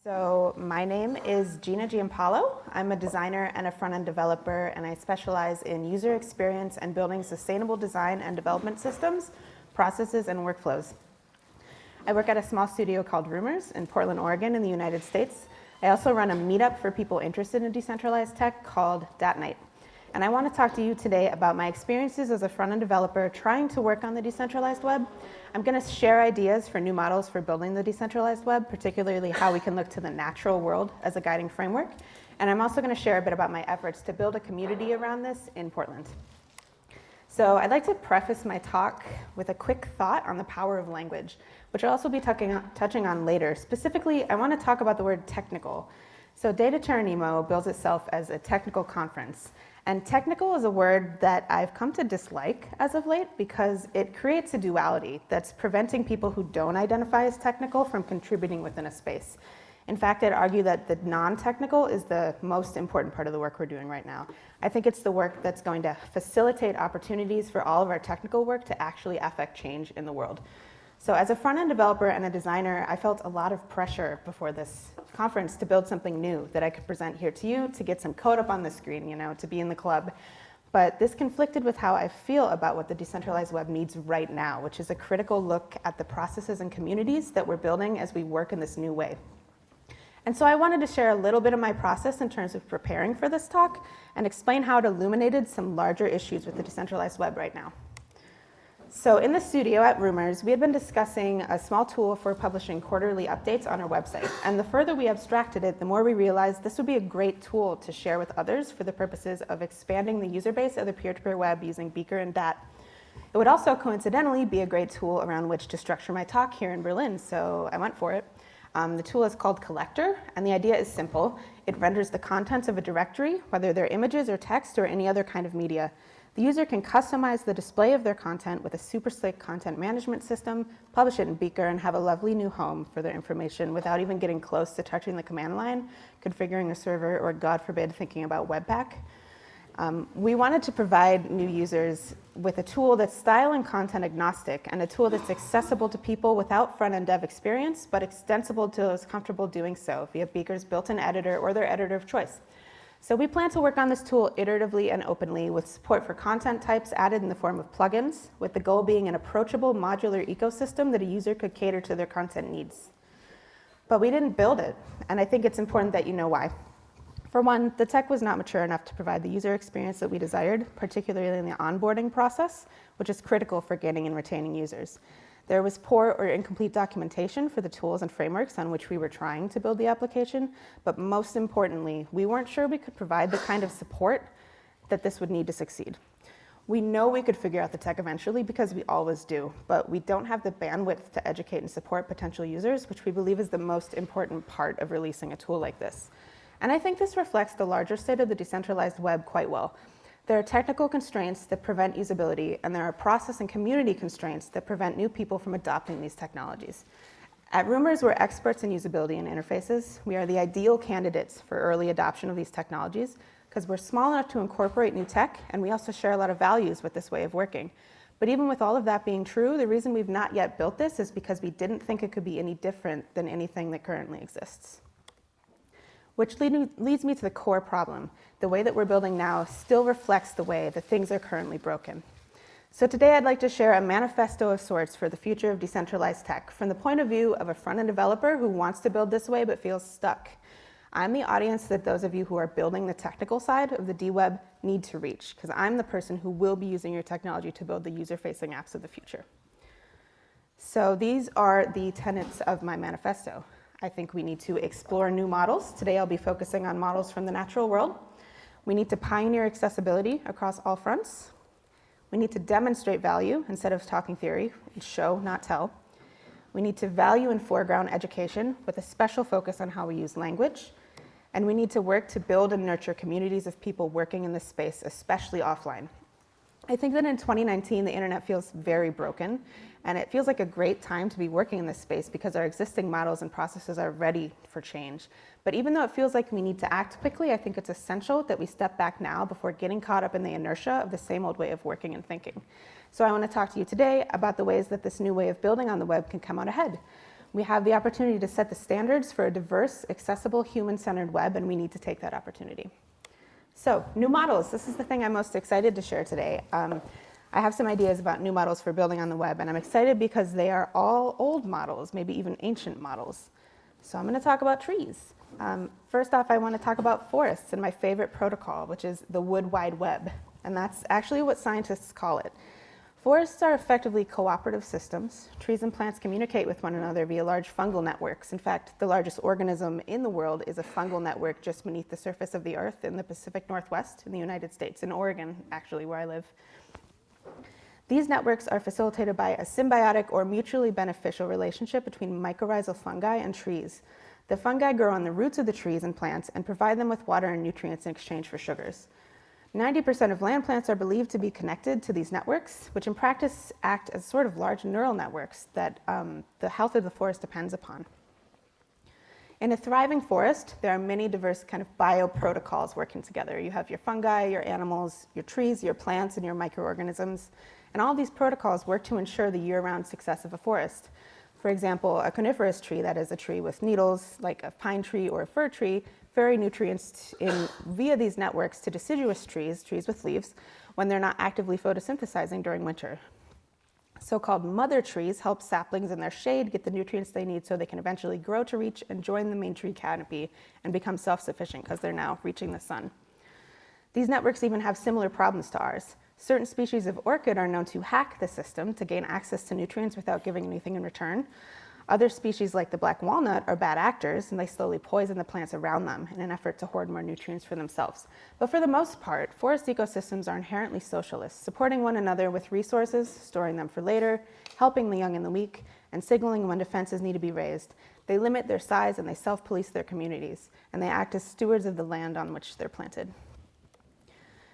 So my name is Gina Giampaolo. I'm a designer and a front-end developer, and I specialize in user experience and building sustainable design and development systems, processes, and workflows. I work at a small studio called Rumors in Portland, Oregon in the United States. I also run a meetup for people interested in decentralized tech called Dat Night. And I want to talk to you today about my experiences as a front-end developer trying to work on the decentralized web. I'm going to share ideas for new models for building the decentralized web, particularly how we can look to the natural world as a guiding framework. And I'm also going to share a bit about my efforts to build a community around this in Portland. So I'd like to preface my talk with a quick thought on the power of language, which I'll also be touching on later. Specifically, I want to talk about the word technical. So Terra Nemo bills itself as a technical conference. And technical is a word that I've come to dislike as of late because it creates a duality that's preventing people who don't identify as technical from contributing within a space. In fact, I'd argue that the non-technical is the most important part of the work we're doing right now. I think it's the work that's going to facilitate opportunities for all of our technical work to actually affect change in the world. So as a front-end developer and a designer, I felt a lot of pressure before this conference to build something new that I could present here to you, to get some code up on the screen, to be in the club. But this conflicted with how I feel about what the decentralized web needs right now, which is a critical look at the processes and communities that we're building as we work in this new way. And so I wanted to share a little bit of my process in terms of preparing for this talk and explain how it illuminated some larger issues with the decentralized web right now. So in the studio at Rumors, we had been discussing a small tool for publishing quarterly updates on our website. And the further we abstracted it, the more we realized this would be a great tool to share with others for the purposes of expanding the user base of the peer-to-peer web using Beaker and Dat. It would also coincidentally be a great tool around which to structure my talk here in Berlin, so I went for it. The tool is called Collector, and the idea is simple. It renders the contents of a directory, whether they're images or text or any other kind of media. The user can customize the display of their content with a super slick content management system, publish it in Beaker, and have a lovely new home for their information without even getting close to touching the command line, configuring a server, or God forbid, thinking about Webpack. We wanted to provide new users with a tool that's style and content agnostic and a tool that's accessible to people without front-end dev experience, but extensible to those comfortable doing so via Beaker's built-in editor or their editor of choice. So we plan to work on this tool iteratively and openly with support for content types added in the form of plugins, with the goal being an approachable modular ecosystem that a user could cater to their content needs. But we didn't build it, and I think it's important that you know why. For one, the tech was not mature enough to provide the user experience that we desired, particularly in the onboarding process, which is critical for gaining and retaining users. There was poor or incomplete documentation for the tools and frameworks on which we were trying to build the application, but most importantly, we weren't sure we could provide the kind of support that this would need to succeed. We know we could figure out the tech eventually because we always do, but we don't have the bandwidth to educate and support potential users, which we believe is the most important part of releasing a tool like this. And I think this reflects the larger state of the decentralized web quite well. There are technical constraints that prevent usability, and there are process and community constraints that prevent new people from adopting these technologies. At Rumors, we're experts in usability and interfaces. We are the ideal candidates for early adoption of these technologies because we're small enough to incorporate new tech, and we also share a lot of values with this way of working. But even with all of that being true, the reason we've not yet built this is because we didn't think it could be any different than anything that currently exists. Which leads me to the core problem. The way that we're building now still reflects the way that things are currently broken. So today I'd like to share a manifesto of sorts for the future of decentralized tech from the point of view of a front-end developer who wants to build this way but feels stuck. I'm the audience that those of you who are building the technical side of the D-Web need to reach, because I'm the person who will be using your technology to build the user-facing apps of the future. So these are the tenets of my manifesto. I think we need to explore new models. Today I'll be focusing on models from the natural world. We need to pioneer accessibility across all fronts. We need to demonstrate value instead of talking theory, and show, not tell. We need to value and foreground education with a special focus on how we use language. And we need to work to build and nurture communities of people working in this space, especially offline. I think that in 2019, the internet feels very broken, and it feels like a great time to be working in this space because our existing models and processes are ready for change. But even though it feels like we need to act quickly, I think it's essential that we step back now before getting caught up in the inertia of the same old way of working and thinking. So I want to talk to you today about the ways that this new way of building on the web can come out ahead. We have the opportunity to set the standards for a diverse, accessible, human-centered web, and we need to take that opportunity. So, new models. This is the thing I'm most excited to share today. I have some ideas about new models for building on the web, and I'm excited because they are all old models, maybe even ancient models. So I'm going to talk about trees. First off, I want to talk about forests and my favorite protocol, which is the Wood Wide Web. And that's actually what scientists call it. Forests are effectively cooperative systems. Trees and plants communicate with one another via large fungal networks. In fact, the largest organism in the world is a fungal network just beneath the surface of the Earth in the Pacific Northwest in the United States, in Oregon, actually, where I live. These networks are facilitated by a symbiotic or mutually beneficial relationship between mycorrhizal fungi and trees. The fungi grow on the roots of the trees and plants and provide them with water and nutrients in exchange for sugars. 90% of land plants are believed to be connected to these networks, which in practice act as sort of large neural networks that the health of the forest depends upon. In a thriving forest, there are many diverse kind of bioprotocols working together. You have your fungi, your animals, your trees, your plants, and your microorganisms. And all these protocols work to ensure the year-round success of a forest. For example, a coniferous tree, that is a tree with needles, like a pine tree or a fir tree, ferry nutrients via these networks to deciduous trees, trees with leaves, when they're not actively photosynthesizing during winter. So-called mother trees help saplings in their shade get the nutrients they need so they can eventually grow to reach and join the main tree canopy and become self-sufficient because they're now reaching the sun. These networks even have similar problems to ours. Certain species of orchid are known to hack the system to gain access to nutrients without giving anything in return. Other species, like the black walnut, are bad actors, and they slowly poison the plants around them in an effort to hoard more nutrients for themselves. But for the most part, forest ecosystems are inherently socialist, supporting one another with resources, storing them for later, helping the young and the weak, and signaling when defenses need to be raised. They limit their size and they self-police their communities, and they act as stewards of the land on which they're planted.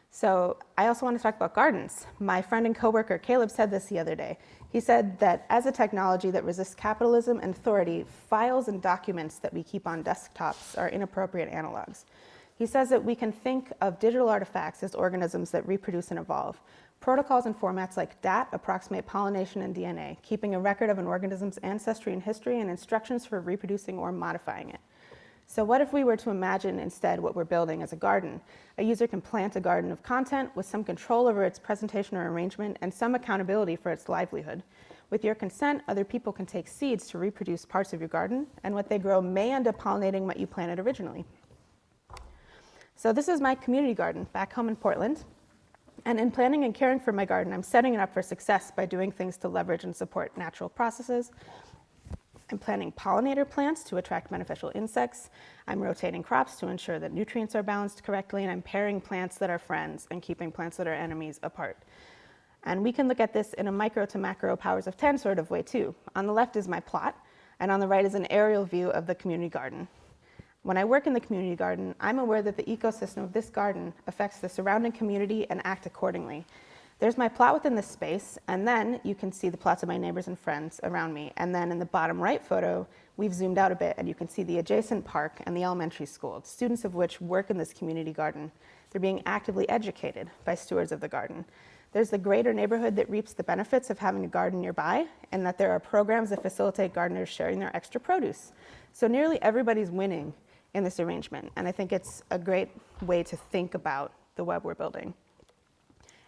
So I also want to talk about gardens. My friend and coworker Caleb said this the other day. He said that as a technology that resists capitalism and authority, files and documents that we keep on desktops are inappropriate analogs. He says that we can think of digital artifacts as organisms that reproduce and evolve. Protocols and formats like DAT approximate pollination and DNA, keeping a record of an organism's ancestry and history and instructions for reproducing or modifying it. So what if we were to imagine instead what we're building as a garden? A user can plant a garden of content with some control over its presentation or arrangement and some accountability for its livelihood. With your consent, other people can take seeds to reproduce parts of your garden, and what they grow may end up pollinating what you planted originally. So this is my community garden back home in Portland. And in planning and caring for my garden, I'm setting it up for success by doing things to leverage and support natural processes. I'm planting pollinator plants to attract beneficial insects. I'm rotating crops to ensure that nutrients are balanced correctly, and I'm pairing plants that are friends and keeping plants that are enemies apart. And we can look at this in a micro to macro powers of 10 sort of way too. On the left is my plot, and on the right is an aerial view of the community garden. When I work in the community garden, I'm aware that the ecosystem of this garden affects the surrounding community and act accordingly. There's my plot within this space, and then you can see the plots of my neighbors and friends around me. And then in the bottom right photo, we've zoomed out a bit, and you can see the adjacent park and the elementary school, students of which work in this community garden. They're being actively educated by stewards of the garden. There's the greater neighborhood that reaps the benefits of having a garden nearby, and that there are programs that facilitate gardeners sharing their extra produce. So nearly everybody's winning in this arrangement, and I think it's a great way to think about the web we're building.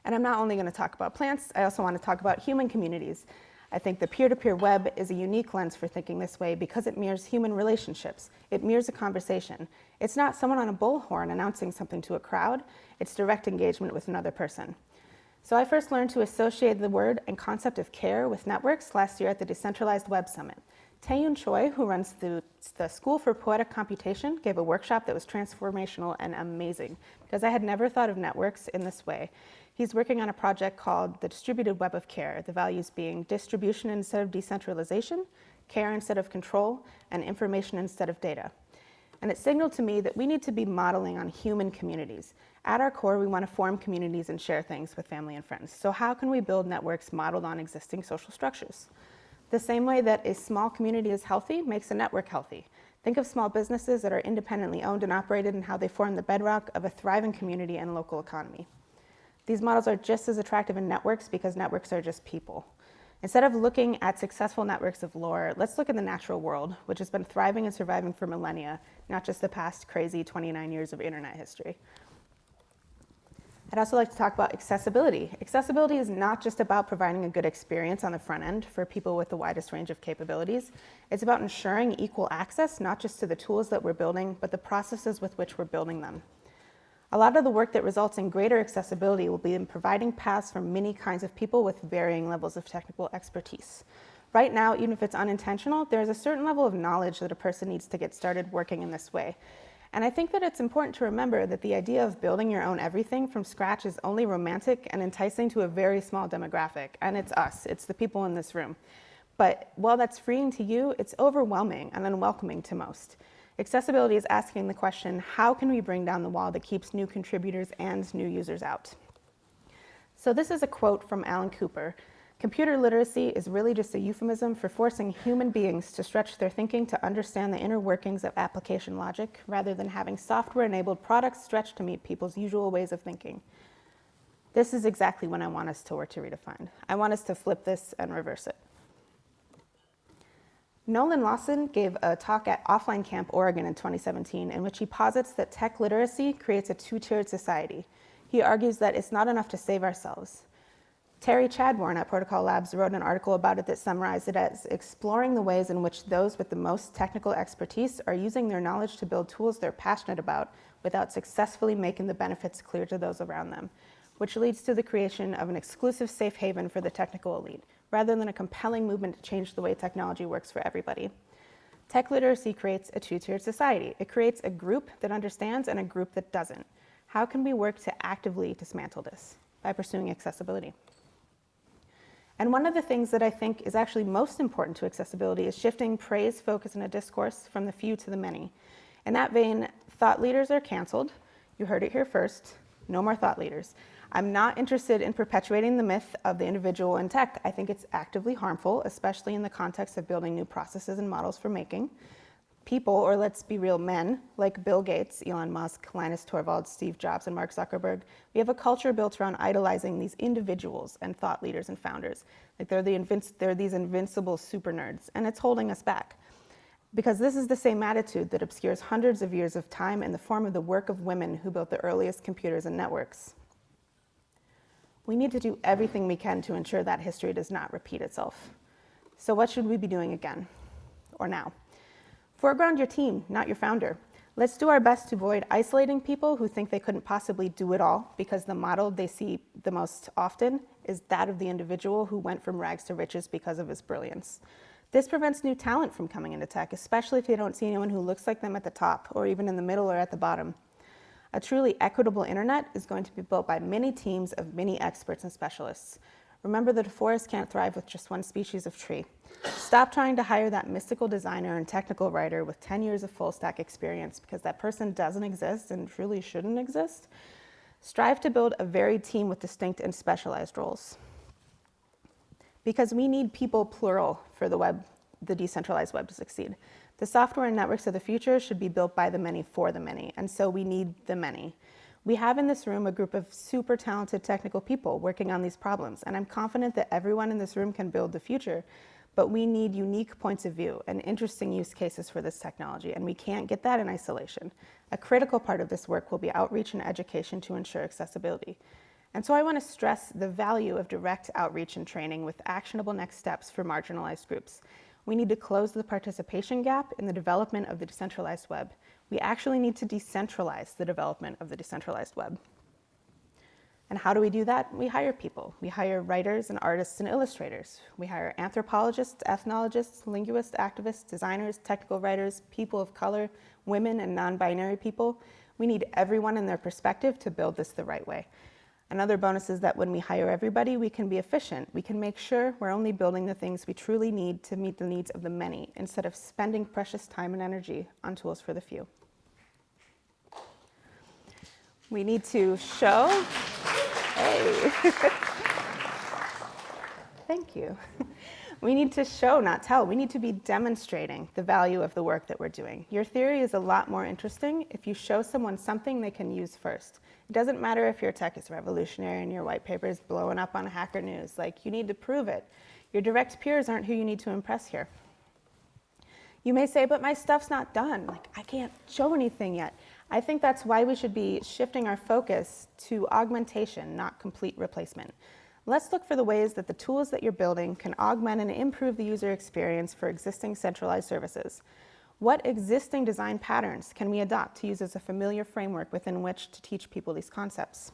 And I'm not only going to talk about plants, I also want to talk about human communities. I think the peer-to-peer web is a unique lens for thinking this way because it mirrors human relationships. It mirrors a conversation. It's not someone on a bullhorn announcing something to a crowd. It's direct engagement with another person. So I first learned to associate the word and concept of care with networks last year at the Decentralized Web Summit. Tae-Yoon Choi, who runs the School for Poetic Computation, gave a workshop that was transformational and amazing because I had never thought of networks in this way. He's working on a project called the Distributed Web of Care, the values being distribution instead of decentralization, care instead of control, and information instead of data. And it signaled to me that we need to be modeling on human communities. At our core, we want to form communities and share things with family and friends. So how can we build networks modeled on existing social structures? The same way that a small community is healthy makes a network healthy. Think of small businesses that are independently owned and operated and how they form the bedrock of a thriving community and local economy. These models are just as attractive in networks because networks are just people. Instead of looking at successful networks of lore, let's look at the natural world, which has been thriving and surviving for millennia, not just the past crazy 29 years of internet history. I'd also like to talk about accessibility. Accessibility is not just about providing a good experience on the front end for people with the widest range of capabilities. It's about ensuring equal access, not just to the tools that we're building, but the processes with which we're building them. A lot of the work that results in greater accessibility will be in providing paths for many kinds of people with varying levels of technical expertise. Right now, even if it's unintentional, there's a certain level of knowledge that a person needs to get started working in this way. And I think that it's important to remember that the idea of building your own everything from scratch is only romantic and enticing to a very small demographic, and it's us, it's the people in this room. But while that's freeing to you, it's overwhelming and unwelcoming to most. Accessibility is asking the question, how can we bring down the wall that keeps new contributors and new users out? So this is a quote from Alan Cooper. Computer literacy is really just a euphemism for forcing human beings to stretch their thinking to understand the inner workings of application logic, rather than having software-enabled products stretched to meet people's usual ways of thinking. This is exactly what I want us to work to redefine. I want us to flip this and reverse it. Nolan Lawson gave a talk at Offline Camp Oregon in 2017 in which he posits that tech literacy creates a two-tiered society. He argues that it's not enough to save ourselves. Terry Chadbourne at Protocol Labs wrote an article about it that summarized it as exploring the ways in which those with the most technical expertise are using their knowledge to build tools they're passionate about without successfully making the benefits clear to those around them, which leads to the creation of an exclusive safe haven for the technical elite, rather than a compelling movement to change the way technology works for everybody. Tech literacy creates a two-tiered society. It creates a group that understands and a group that doesn't. How can we work to actively dismantle this? By pursuing accessibility. And one of the things that I think is actually most important to accessibility is shifting praise, focus, in a discourse from the few to the many. In that vein, thought leaders are canceled. You heard it here first. No more thought leaders. I'm not interested in perpetuating the myth of the individual in tech. I think it's actively harmful, especially in the context of building new processes and models for making. People, or let's be real, men, like Bill Gates, Elon Musk, Linus Torvalds, Steve Jobs, and Mark Zuckerberg, we have a culture built around idolizing these individuals and thought leaders and founders. Like they're these invincible super nerds, and it's holding us back. Because this is the same attitude that obscures hundreds of years of time in the form of the work of women who built the earliest computers and networks. We need to do everything we can to ensure that history does not repeat itself. So what should we be doing again, or now? Foreground your team, not your founder. Let's do our best to avoid isolating people who think they couldn't possibly do it all, because the model they see the most often is that of the individual who went from rags to riches because of his brilliance. This prevents new talent from coming into tech, especially if you don't see anyone who looks like them at the top, or even in the middle or at the bottom. A truly equitable internet is going to be built by many teams of many experts and specialists. Remember that a forest can't thrive with just one species of tree. Stop trying to hire that mystical designer and technical writer with 10 years of full stack experience, because that person doesn't exist and truly shouldn't exist. Strive to build a varied team with distinct and specialized roles. Because we need people, plural, for the decentralized web to succeed. The software and networks of the future should be built by the many for the many, and so we need the many. We have in this room a group of super talented technical people working on these problems, and I'm confident that everyone in this room can build the future, but we need unique points of view and interesting use cases for this technology, and we can't get that in isolation. A critical part of this work will be outreach and education to ensure accessibility. And so I want to stress the value of direct outreach and training with actionable next steps for marginalized groups. We need to close the participation gap in the development of the decentralized web. We actually need to decentralize the development of the decentralized web. And how do we do that? We hire people. We hire writers and artists and illustrators. We hire anthropologists, ethnologists, linguists, activists, designers, technical writers, people of color, women and non-binary people. We need everyone in their perspective to build this the right way. Another bonus is that when we hire everybody, we can be efficient. We can make sure we're only building the things we truly need to meet the needs of the many, instead of spending precious time and energy on tools for the few. We need to show, hey, thank you. We need to show, not tell. We need to be demonstrating the value of the work that we're doing. Your theory is a lot more interesting if you show someone something they can use first. It doesn't matter if your tech is revolutionary and your white paper is blowing up on Hacker News. Like, you need to prove it. Your direct peers aren't who you need to impress here. You may say, but my stuff's not done. Like, I can't show anything yet. I think that's why we should be shifting our focus to augmentation, not complete replacement. Let's look for the ways that the tools that you're building can augment and improve the user experience for existing centralized services. What existing design patterns can we adopt to use as a familiar framework within which to teach people these concepts?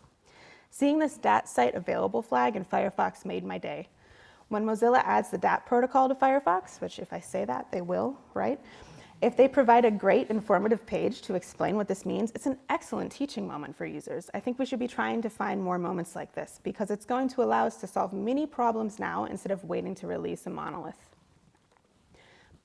Seeing this DAT site available flag in Firefox made my day. When Mozilla adds the DAT protocol to Firefox, which if I say that, they will, right? If they provide a great informative page to explain what this means, it's an excellent teaching moment for users. I think we should be trying to find more moments like this because it's going to allow us to solve many problems now instead of waiting to release a monolith.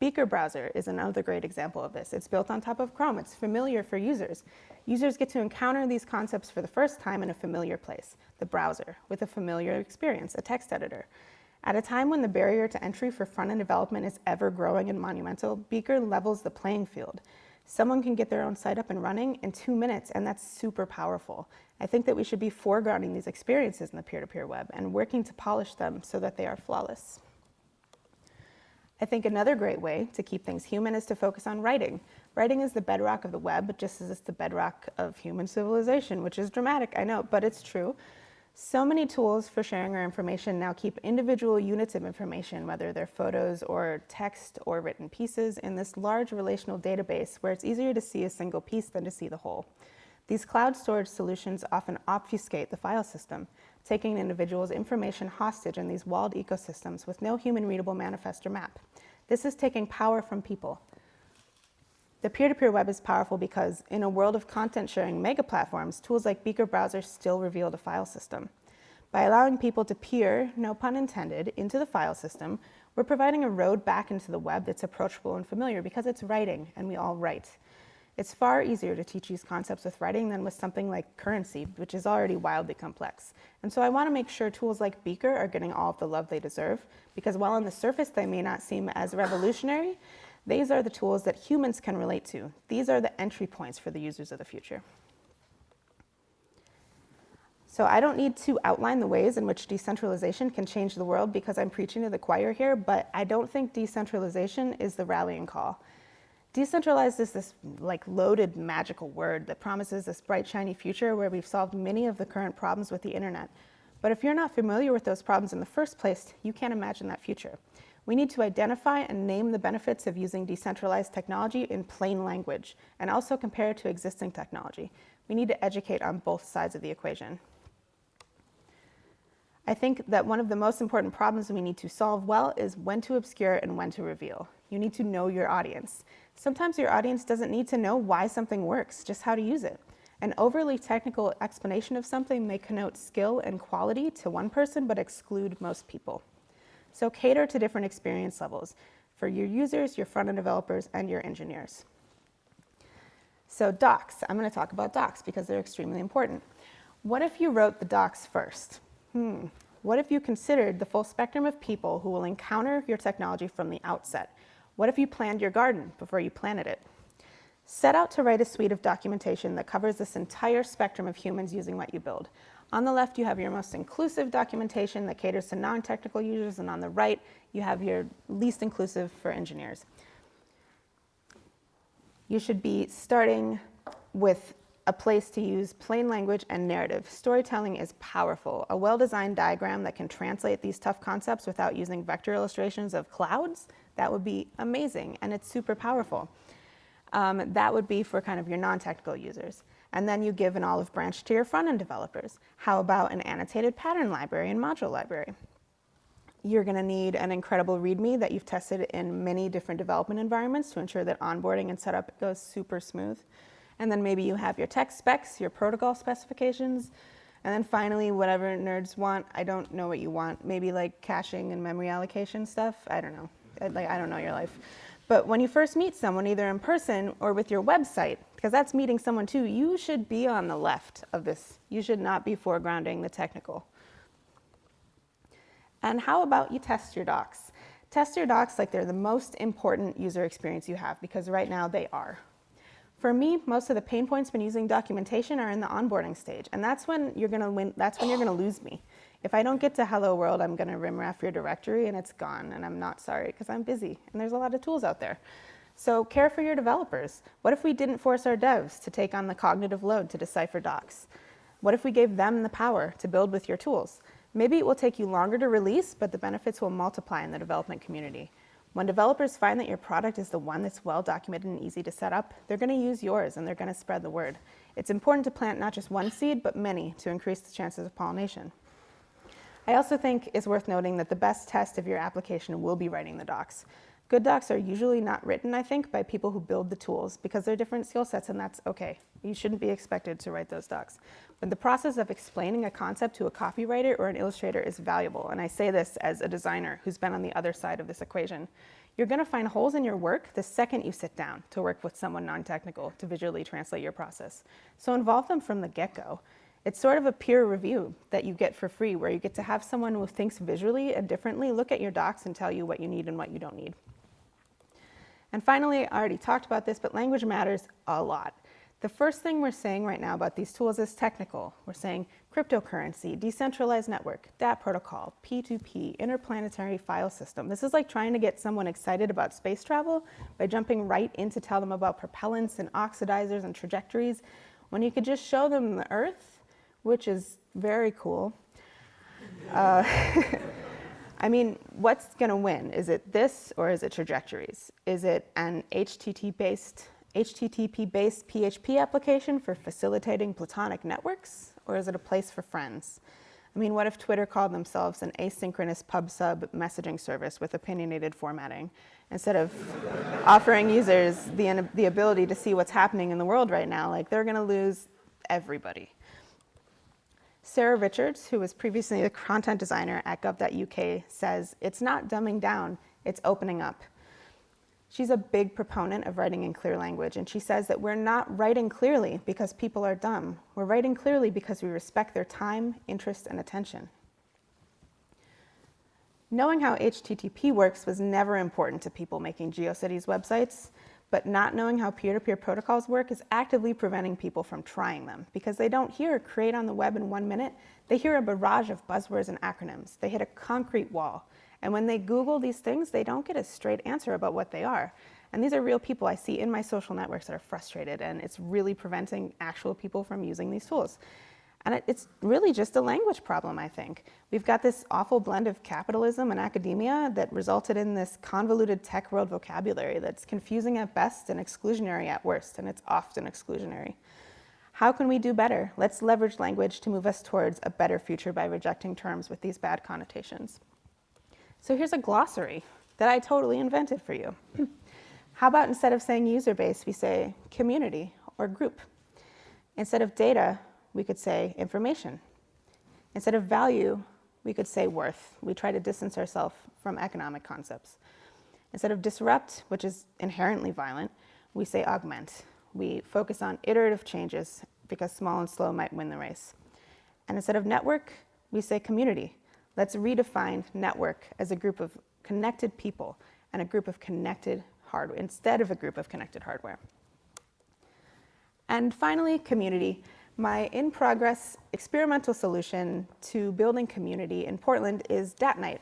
Beaker browser is another great example of this. It's built on top of Chrome. It's familiar for users. Users get to encounter these concepts for the first time in a familiar place, the browser, with a familiar experience, a text editor. At a time when the barrier to entry for front-end development is ever growing and monumental, Beaker levels the playing field. Someone can get their own site up and running in 2 minutes, and that's super powerful. I think that we should be foregrounding these experiences in the peer-to-peer web and working to polish them so that they are flawless. I think another great way to keep things human is to focus on writing. Writing is the bedrock of the web, just as it's the bedrock of human civilization, which is dramatic, I know, but it's true. So many tools for sharing our information now keep individual units of information, whether they're photos or text or written pieces, in this large relational database where it's easier to see a single piece than to see the whole. These cloud storage solutions often obfuscate the file system, taking an individual's information hostage in these walled ecosystems with no human-readable manifest or map. This is taking power from people. The peer-to-peer web is powerful because in a world of content-sharing mega platforms, tools like Beaker Browser still reveal the file system. By allowing people to peer, no pun intended, into the file system, we're providing a road back into the web that's approachable and familiar because it's writing, and we all write. It's far easier to teach these concepts with writing than with something like currency, which is already wildly complex. And so I want to make sure tools like Beaker are getting all of the love they deserve, because while on the surface they may not seem as revolutionary, these are the tools that humans can relate to. These are the entry points for the users of the future. So I don't need to outline the ways in which decentralization can change the world because I'm preaching to the choir here, but I don't think decentralization is the rallying call. Decentralized is this like loaded magical word that promises this bright, shiny future where we've solved many of the current problems with the internet. But if you're not familiar with those problems in the first place, you can't imagine that future. We need to identify and name the benefits of using decentralized technology in plain language and also compare it to existing technology. We need to educate on both sides of the equation. I think that one of the most important problems we need to solve well is when to obscure and when to reveal. You need to know your audience. Sometimes your audience doesn't need to know why something works, just how to use it. An overly technical explanation of something may connote skill and quality to one person but exclude most people. So cater to different experience levels for your users, your front-end developers, and your engineers. So docs, I'm going to talk about docs because they're extremely important. What if you wrote the docs first? What if you considered the full spectrum of people who will encounter your technology from the outset? What if you planned your garden before you planted it? Set out to write a suite of documentation that covers this entire spectrum of humans using what you build. On the left, you have your most inclusive documentation that caters to non-technical users, and on the right, you have your least inclusive for engineers. You should be starting with a place to use plain language and narrative. Storytelling is powerful. A well-designed diagram that can translate these tough concepts without using vector illustrations of clouds, that would be amazing, and it's super powerful. That would be for kind of your non-technical users. And then you give an olive branch to your front-end developers. How about an annotated pattern library and module library? You're going to need an incredible README that you've tested in many different development environments to ensure that onboarding and setup goes super smooth. And then maybe you have your tech specs, your protocol specifications, and then finally, whatever nerds want. I don't know what you want. Maybe like caching and memory allocation stuff. I don't know. I don't know your life. But when you first meet someone, either in person or with your website, because that's meeting someone too, you should be on the left of this. You should not be foregrounding the technical. And how about you test your docs? Test your docs like they're the most important user experience you have, because right now they are. For me, most of the pain points when using documentation are in the onboarding stage, and that's when you're going to win. That's when you're going to lose me. If I don't get to hello world, I'm going to rimraff your directory and it's gone, and I'm not sorry because I'm busy and there's a lot of tools out there. So care for your developers. What if we didn't force our devs to take on the cognitive load to decipher docs? What if we gave them the power to build with your tools? Maybe it will take you longer to release, but the benefits will multiply in the development community. When developers find that your product is the one that's well documented and easy to set up, they're going to use yours and they're going to spread the word. It's important to plant not just one seed, but many to increase the chances of pollination. I also think it's worth noting that the best test of your application will be writing the docs. Good docs are usually not written, I think, by people who build the tools because they're different skill sets, and that's okay. You shouldn't be expected to write those docs. But the process of explaining a concept to a copywriter or an illustrator is valuable, and I say this as a designer who's been on the other side of this equation. You're going to find holes in your work the second you sit down to work with someone non-technical to visually translate your process. So involve them from the get-go. It's sort of a peer review that you get for free, where you get to have someone who thinks visually and differently look at your docs and tell you what you need and what you don't need. And finally, I already talked about this, but language matters a lot. The first thing we're saying right now about these tools is technical. We're saying cryptocurrency, decentralized network, DAT protocol, P2P, interplanetary file system. This is like trying to get someone excited about space travel by jumping right in to tell them about propellants and oxidizers and trajectories, when you could just show them the Earth, which is very cool. I mean, what's going to win? Is it this or is it trajectories? Is it an HTTP-based PHP application for facilitating platonic networks? Or is it a place for friends? I mean, what if Twitter called themselves an asynchronous pub/sub messaging service with opinionated formatting, instead of offering users the ability to see what's happening in the world right now? Like, they're going to lose everybody. Sarah Richards, who was previously a content designer at gov.uk, says, "It's not dumbing down, it's opening up." She's a big proponent of writing in clear language, and she says that we're not writing clearly because people are dumb. We're writing clearly because we respect their time, interest, and attention. Knowing how HTTP works was never important to people making GeoCities websites, but not knowing how peer-to-peer protocols work is actively preventing people from trying them, because they don't hear create on the web in 1 minute. They hear a barrage of buzzwords and acronyms. They hit a concrete wall. And when they Google these things, they don't get a straight answer about what they are. And these are real people I see in my social networks that are frustrated, and it's really preventing actual people from using these tools. And it's really just a language problem, I think. We've got this awful blend of capitalism and academia that resulted in this convoluted tech world vocabulary that's confusing at best and exclusionary at worst, and it's often exclusionary. How can we do better? Let's leverage language to move us towards a better future by rejecting terms with these bad connotations. So here's a glossary that I totally invented for you. How about instead of saying user base, we say community or group? Instead of data, we could say information. Instead of value, we could say worth. We try to distance ourselves from economic concepts. Instead of disrupt, which is inherently violent, we say augment. We focus on iterative changes because small and slow might win the race. And instead of network, we say community. Let's redefine network as a group of connected people and a group of connected hardware instead of a group of connected hardware. And finally, community. My in-progress experimental solution to building community in Portland is DAT Night.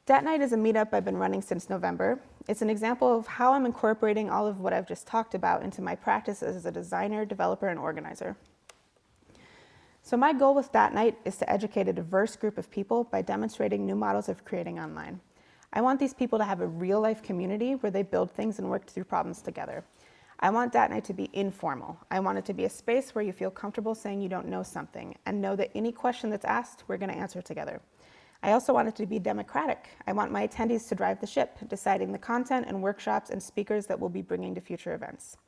DAT Night is a meetup I've been running since November. It's an example of how I'm incorporating all of what I've just talked about into my practice as a designer, developer, and organizer. So my goal with DAT Night is to educate a diverse group of people by demonstrating new models of creating online. I want these people to have a real-life community where they build things and work through problems together. I want DAT Night to be informal. I want it to be a space where you feel comfortable saying you don't know something and know that any question that's asked, we're going to answer together. I also want it to be democratic. I want my attendees to drive the ship, deciding the content and workshops and speakers that we'll be bringing to future events.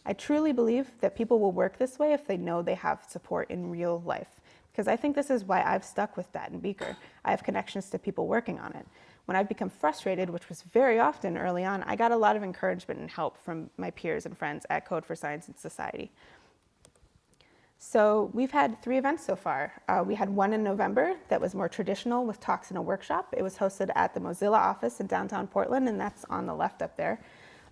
I truly believe that people will work this way if they know they have support in real life, because I think this is why I've stuck with DAT and Beaker. I have connections to people working on it. When I've become frustrated, which was very often early on, I got a lot of encouragement and help from my peers and friends at Code for Science and Society. So we've had 3 events so far. We had one in November that was more traditional with talks and a workshop. It was hosted at the Mozilla office in downtown Portland, and that's on the left up there.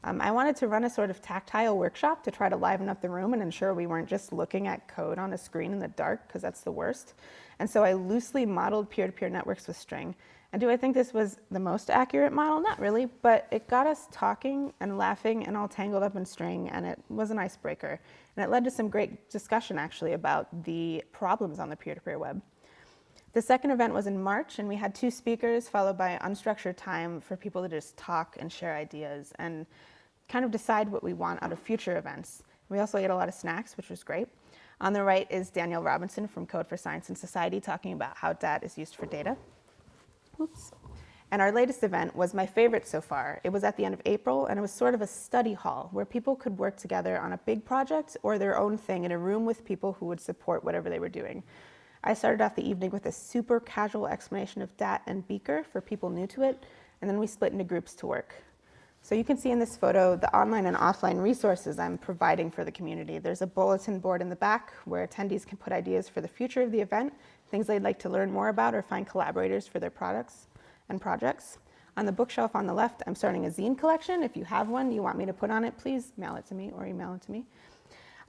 I wanted to run a sort of tactile workshop to try to liven up the room and ensure we weren't just looking at code on a screen in the dark, because that's the worst. And so I loosely modeled peer-to-peer networks with string. And do I think this was the most accurate model? Not really, but it got us talking and laughing and all tangled up in string, and it was an icebreaker. And it led to some great discussion, actually, about the problems on the peer-to-peer web. The second event was in March, and we had 2 speakers followed by unstructured time for people to just talk and share ideas and kind of decide what we want out of future events. We also ate a lot of snacks, which was great. On the right is Danielle Robinson from Code for Science and Society talking about how DAT is used for data. Oops. And our latest event was my favorite so far. It was at the end of April, and it was sort of a study hall where people could work together on a big project or their own thing in a room with people who would support whatever they were doing. I started off the evening with a super casual explanation of DAT and Beaker for people new to it, and then we split into groups to work. So you can see in this photo the online and offline resources I'm providing for the community. There's a bulletin board in the back where attendees can put ideas for the future of the event, things they'd like to learn more about or find collaborators for their products and projects. On the bookshelf on the left, I'm starting a zine collection. If you have one you want me to put on it, please mail it to me or email it to me.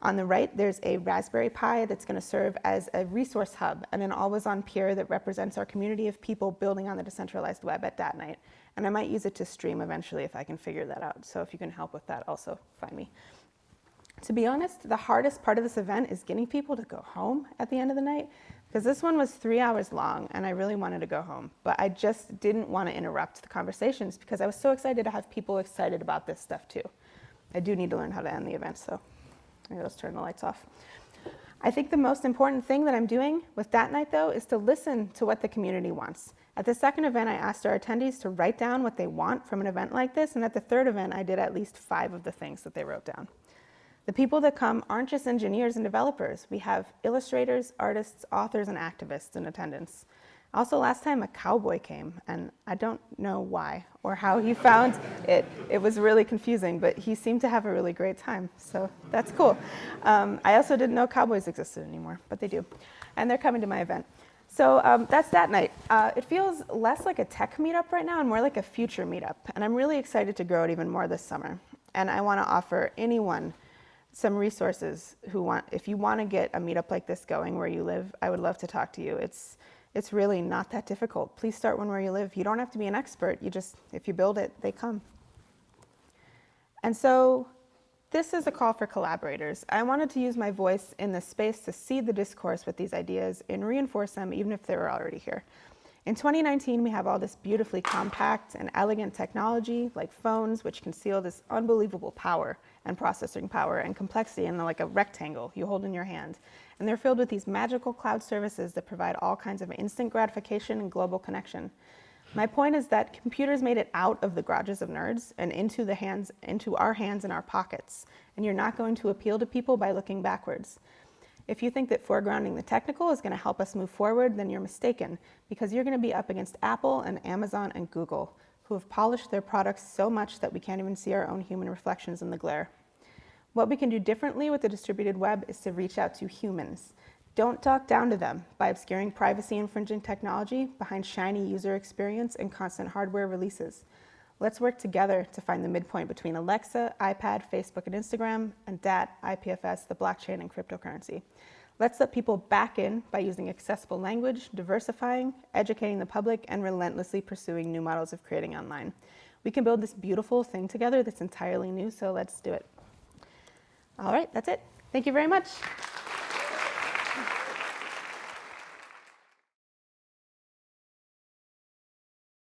On the right, there's a Raspberry Pi that's going to serve as a resource hub and an always-on peer that represents our community of people building on the decentralized web at DAT Night. And I might use it to stream eventually if I can figure that out. So if you can help with that, also find me. To be honest, the hardest part of this event is getting people to go home at the end of the night, because this one was 3 hours long and I really wanted to go home. But I just didn't want to interrupt the conversations because I was so excited to have people excited about this stuff too. I do need to learn how to end the event, so maybe let's turn the lights off. I think the most important thing that I'm doing with DAT Night, though, is to listen to what the community wants. At the second event, I asked our attendees to write down what they want from an event like this, and at the third event, I did at least 5 of the things that they wrote down. The people that come aren't just engineers and developers. We have illustrators, artists, authors, and activists in attendance. Also, last time a cowboy came, and I don't know why or how he found it. It was really confusing, but he seemed to have a really great time, so that's cool. I also didn't know cowboys existed anymore, but they do, and they're coming to my event. So that's DAT Night. It feels less like a tech meetup right now and more like a future meetup, and I'm really excited to grow it even more this summer. And I want to offer anyone some resources if you want to get a meetup like this going where you live, I would love to talk to you. It's really not that difficult. Please start one where you live. You don't have to be an expert. If you build it, they come. And so this is a call for collaborators. I wanted to use my voice in this space to seed the discourse with these ideas and reinforce them even if they were already here. In 2019, we have all this beautifully compact and elegant technology like phones, which conceal this unbelievable power and processing power and complexity in like a rectangle you hold in your hand. And they're filled with these magical cloud services that provide all kinds of instant gratification and global connection. My point is that computers made it out of the garages of nerds and into our hands and our pockets. And you're not going to appeal to people by looking backwards. If you think that foregrounding the technical is going to help us move forward, then you're mistaken, because you're going to be up against Apple and Amazon and Google, who have polished their products so much that we can't even see our own human reflections in the glare. What we can do differently with the distributed web is to reach out to humans. Don't talk down to them by obscuring privacy-infringing technology behind shiny user experience and constant hardware releases. Let's work together to find the midpoint between Alexa, iPad, Facebook, and Instagram, and DAT, IPFS, the blockchain, and cryptocurrency. Let's let people back in by using accessible language, diversifying, educating the public, and relentlessly pursuing new models of creating online. We can build this beautiful thing together that's entirely new, so let's do it. All right, that's it. Thank you very much.